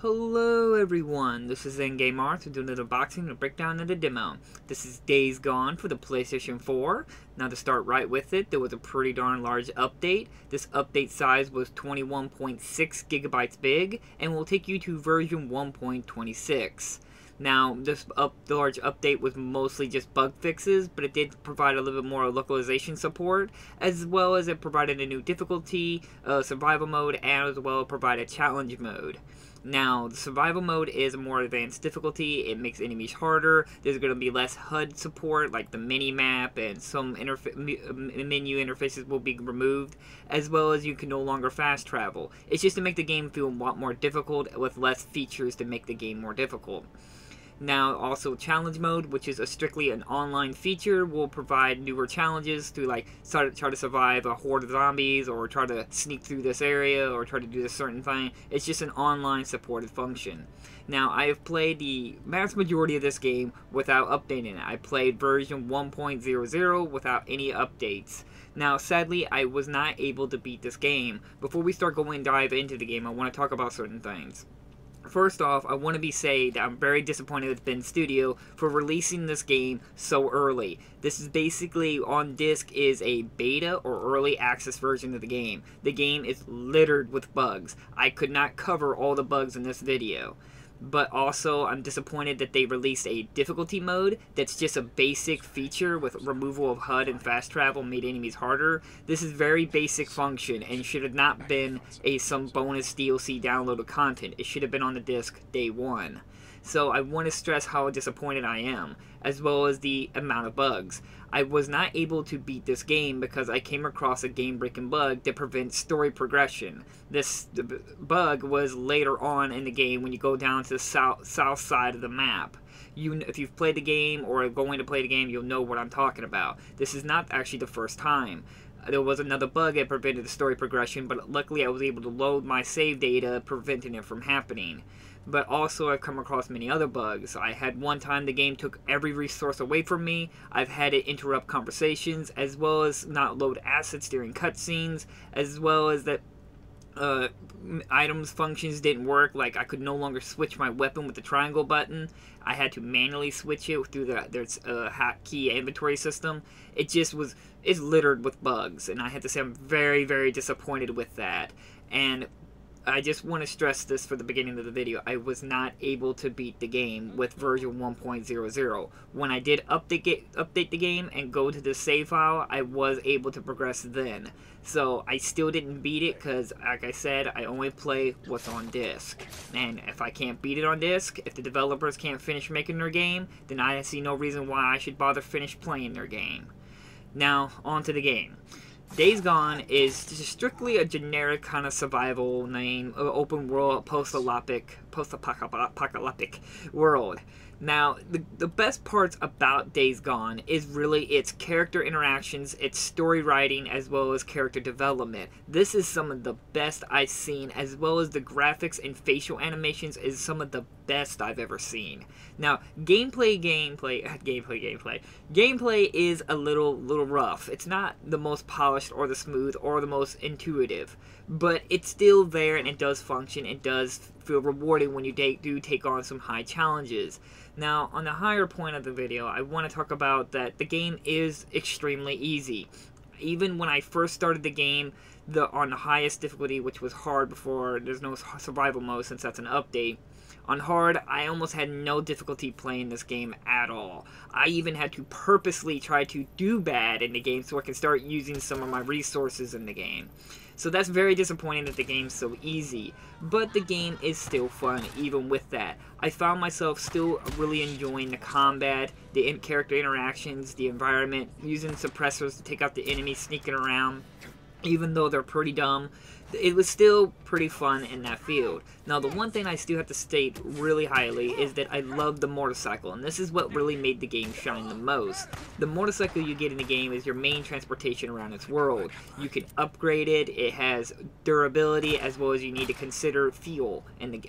Hello everyone, this is Endgame Arts. We're doing an unboxing and a breakdown of the demo. This is Days Gone for the PlayStation 4. Now to start right with it, there was a pretty darn large update. This update size was 21.6 gigabytes big and will take you to version 1.26. Now, this large update was mostly just bug fixes, but it did provide a little bit more localization support, as well as it provided a new difficulty, survival mode, and as well provided challenge mode. Now, the survival mode is a more advanced difficulty. It makes enemies harder. There's going to be less HUD support, like the mini-map, and some menu interfaces will be removed, as well as you can no longer fast travel. It's just to make the game feel a lot more difficult, with less features to make the game more difficult. Now, also challenge mode, which is strictly an online feature, will provide newer challenges to try to survive a horde of zombies, or try to sneak through this area, or try to do this certain thing. It's just an online supported function. Now, I have played the vast majority of this game without updating it. I played version 1.00 without any updates. Now, sadly, I was not able to beat this game. Before we start going dive into the game, I want to talk about certain things. First off, I want to say that I'm very disappointed with Ben Studio for releasing this game so early. This is basically, on disc, is a beta or early access version of the game. The game is littered with bugs. I could not cover all the bugs in this video. But also, I'm disappointed that they released a difficulty mode that's just a basic feature with removal of HUD and fast travel made enemies harder. This is very basic function and should have not been some bonus DLC downloaded content. It should have been on the disc day one. So I want to stress how disappointed I am, as well as the amount of bugs. I was not able to beat this game because I came across a game-breaking bug that prevents story progression. This bug was later on in the game when you go down to the south side of the map. If you've played the game or are going to play the game, you'll know what I'm talking about. This is not actually the first time. There was another bug that prevented the story progression, but luckily I was able to load my save data, preventing it from happening. But also I've come across many other bugs. I had one time the game took every resource away from me. I've had it interrupt conversations, as well as not load assets during cutscenes, as well as that items functions didn't work. Like, I could no longer switch my weapon with the triangle button. I had to manually switch it through there's a hotkey inventory system. It's littered with bugs, and I have to say I'm very, very disappointed with that. And I just want to stress this for the beginning of the video. I was not able to beat the game with version 1.00. When I did update the game and go to the save file, I was able to progress then. So I still didn't beat it because, like I said, I only play what's on disc. And if I can't beat it on disc, if the developers can't finish making their game, then I see no reason why I should bother finish playing their game. Now, on to the game. Days Gone is just strictly a generic kind of survival name, open world, post-apocalyptic world. Now, the best parts about Days Gone is really its character interactions, its story writing, as well as character development. This is some of the best I've seen, as well as the graphics and facial animations is some of the best I've ever seen. Now, gameplay is a little rough. It's not the most polished or the smooth or the most intuitive, but it's still there and it does function. It does feel rewarding when you do take on some high challenges. Now, on the higher point of the video, I want to talk about that the game is extremely easy. Even when I first started the game, on the highest difficulty, which was hard before, there's no survival mode since that's an update. On hard, I almost had no difficulty playing this game at all. I even had to purposely try to do bad in the game so I can start using some of my resources in the game. So that's very disappointing that the game's so easy, but the game is still fun even with that. I found myself still really enjoying the combat, the character interactions, the environment, using suppressors to take out the enemies sneaking around. Even though they're pretty dumb, it was still pretty fun in that field. Now, the one thing I still have to state really highly is that I love the motorcycle, and this is what really made the game shine the most. The motorcycle you get in the game is your main transportation around its world. You can upgrade it, it has durability, as well as you need to consider fuel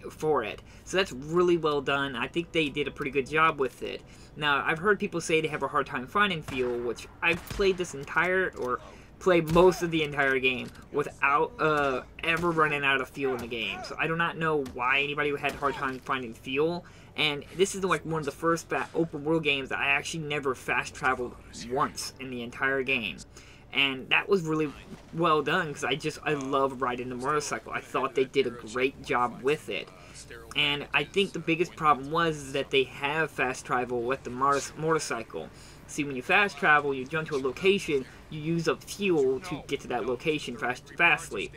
for it. So that's really well done. I think they did a pretty good job with it. Now, I've heard people say they have a hard time finding fuel, which I've played this entire, or play most of the entire game without ever running out of fuel in the game. So I do not know why anybody had a hard time finding fuel. And this is like one of the first open world games that I actually never fast traveled once in the entire game. And that was really well done because I love riding the motorcycle. I thought they did a great job with it. And I think the biggest problem was that they have fast travel with the motorcycle. See, when you fast travel, you jump to a location, you use up fuel to get to that location fastly.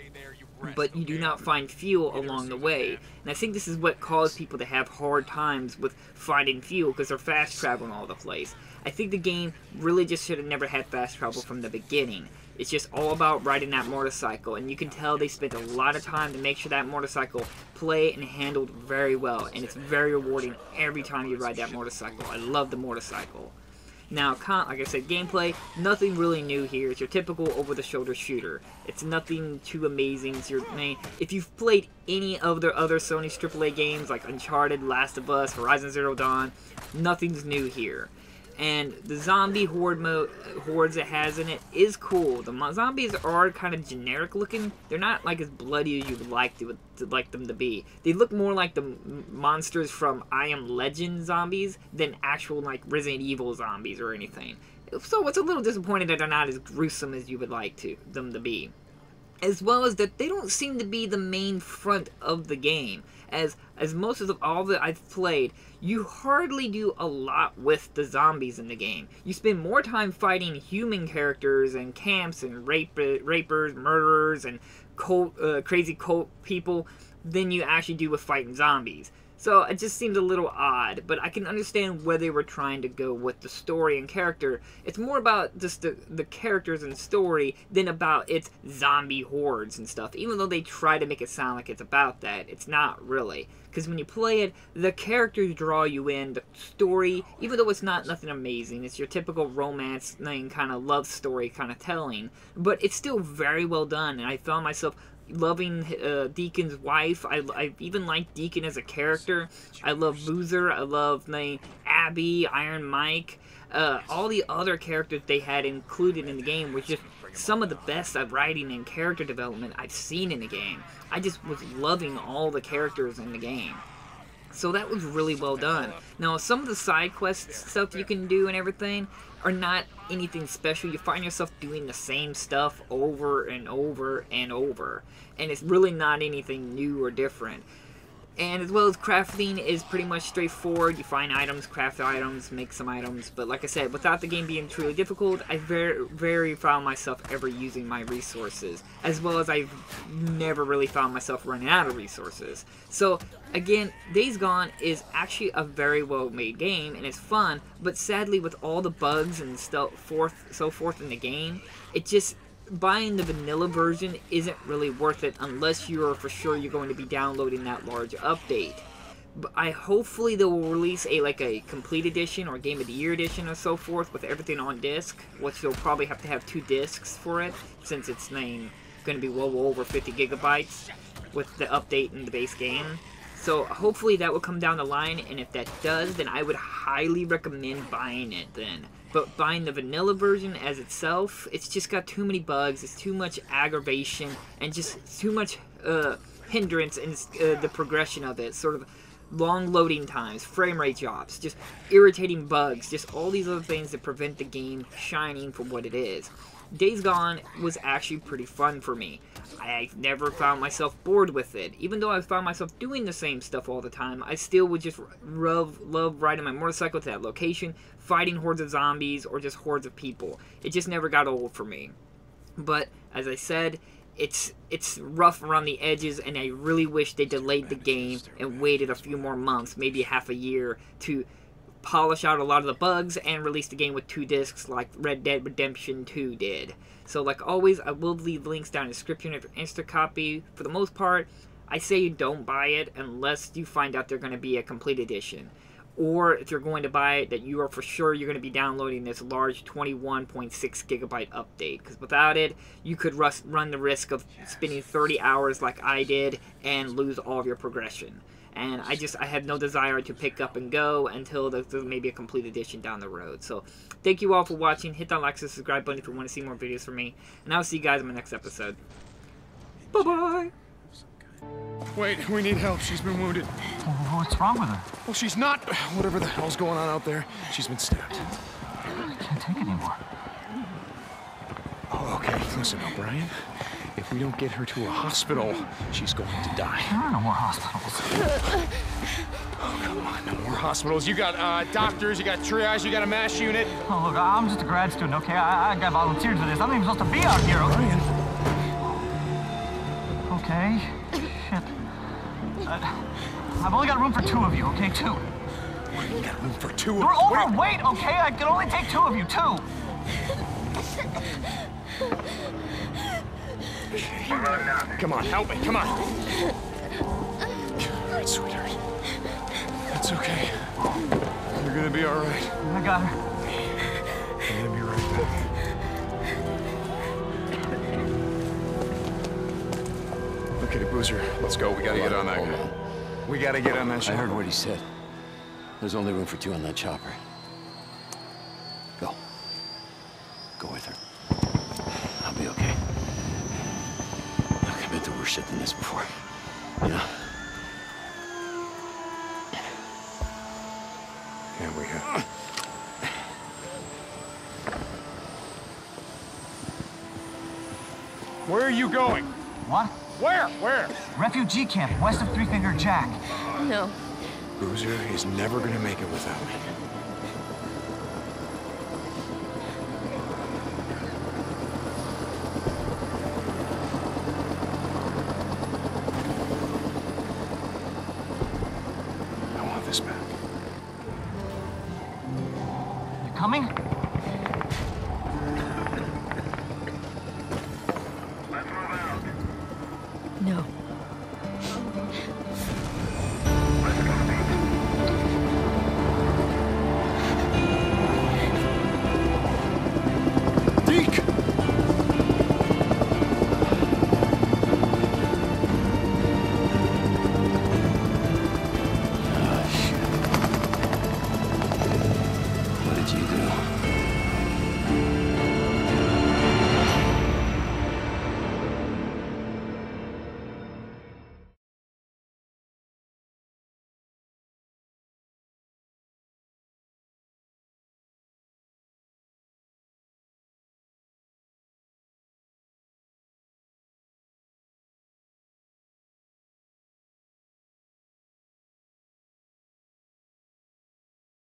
But you do not find fuel along the way. And I think this is what caused people to have hard times with finding fuel because they're fast traveling all the place. I think the game really just should have never had fast travel from the beginning. It's just all about riding that motorcycle, and you can tell they spent a lot of time to make sure that motorcycle played and handled very well, and it's very rewarding every time you ride that motorcycle. I love the motorcycle. Now, like I said, gameplay, nothing really new here. It's your typical over-the-shoulder shooter. It's nothing too amazing. If you've played any of their other Sony AAA games like Uncharted, Last of Us, Horizon Zero Dawn, nothing's new here. And the zombie hordes it has in it is cool. The zombies are kind of generic looking. They're not like as bloody as you would like them to be. They look more like the monsters from I Am Legend zombies than actual like Resident Evil zombies or anything. So it's a little disappointing that they're not as gruesome as you would like them to be. As well as that they don't seem to be the main front of the game. As most of all that I've played, you hardly do a lot with the zombies in the game. You spend more time fighting human characters and camps and rapers, murderers, and crazy cult people than you actually do with fighting zombies. So it just seems a little odd, but I can understand where they were trying to go with the story and character. It's more about just the characters and story than about its zombie hordes and stuff. Even though they try to make it sound like it's about that, it's not really. Because when you play it, the characters draw you in. The story, even though it's nothing amazing, it's your typical romance kind of love story kind of telling. But it's still very well done, and I found myself loving Deacon's wife. I even like Deacon as a character. I love Boozer. I love Abby, Iron Mike. All the other characters they had included in the game were just some of the best writing and character development I've seen in the game. I just was loving all the characters in the game. So that was really well done. Now, some of the side quest stuff you can do and everything are not anything special. You find yourself doing the same stuff over and over and over. And it's really not anything new or different. And as well as crafting is pretty much straightforward. You find items, craft items, make some items. But like I said, without the game being truly difficult, I very found myself ever using my resources. As well as I've never really found myself running out of resources. So again, Days Gone is actually a very well made game and it's fun. But sadly, with all the bugs and so forth in the game, it just buying the vanilla version isn't really worth it unless you're for sure you're going to be downloading that large update. But hopefully they will release a complete edition or Game of the Year edition or so forth with everything on disc, which you'll probably have to have 2 discs for it since it's going to be well over 50 gigabytes with the update in the base game. So hopefully that will come down the line, and if that does, then I would highly recommend buying it then. But buying the vanilla version as itself, it's just got too many bugs, it's too much aggravation, and just too much hindrance in the progression of it. Sort of long loading times, frame rate drops, just irritating bugs, just all these other things that prevent the game shining for what it is. Days Gone was actually pretty fun for me. I never found myself bored with it. Even though I found myself doing the same stuff all the time, I still would just love riding my motorcycle to that location, fighting hordes of zombies or just hordes of people. It just never got old for me. But, as I said, it's rough around the edges, and I really wish they delayed the game and waited a few more months, maybe half a year, to polish out a lot of the bugs and release the game with 2 discs like Red Dead Redemption 2 did. So like always, I will leave links down in the description if you're interested in copy. For the most part, I say you don't buy it unless you find out they're going to be a complete edition. Or if you're going to buy it, that you are for sure you're going to be downloading this large 21.6 gigabyte update. Because without it, you could run the risk of spending 30 hours like I did and lose all of your progression. and I have no desire to pick up and go until there's maybe a complete edition down the road. So thank you all for watching. Hit that like and subscribe button if you want to see more videos from me, and I'll see you guys in my next episode. Bye bye. Wait, we need help. She's been wounded. What's wrong with her? Well, she's not. Whatever the hell's going on out there, she's been stabbed. I can't take it anymore. Oh, okay. Listen, O'Brien. If we don't get her to a hospital, she's going to die. There are no more hospitals. Oh, come on. No more hospitals. You got doctors, you got triage, you got a MASH unit. Oh, look, I'm just a grad student, okay? I got volunteered for this. I'm not even supposed to be out here, O'Brien. Okay. Shit. I've only got room for 2 of you, okay? 2. You got room for 2 of You're overweight, okay? I can only take 2 of you, 2. Come on, help me, come on. All right, sweetheart. It's okay. You're gonna be all right. I got her. I'm gonna be right back. Okay, Boozer, let's go. We gotta get on that guy. We gotta get on that ship. I heard what he said. There's only room for 2 on that chopper. Go. Go with her. I'll be okay. Look, I've been through worse shit than this before. You know? Yeah, we have. Where are you going? What? Where? Refugee camp, west of Three Finger Jack. No. Boozer is never gonna make it without me. I want this back. You coming?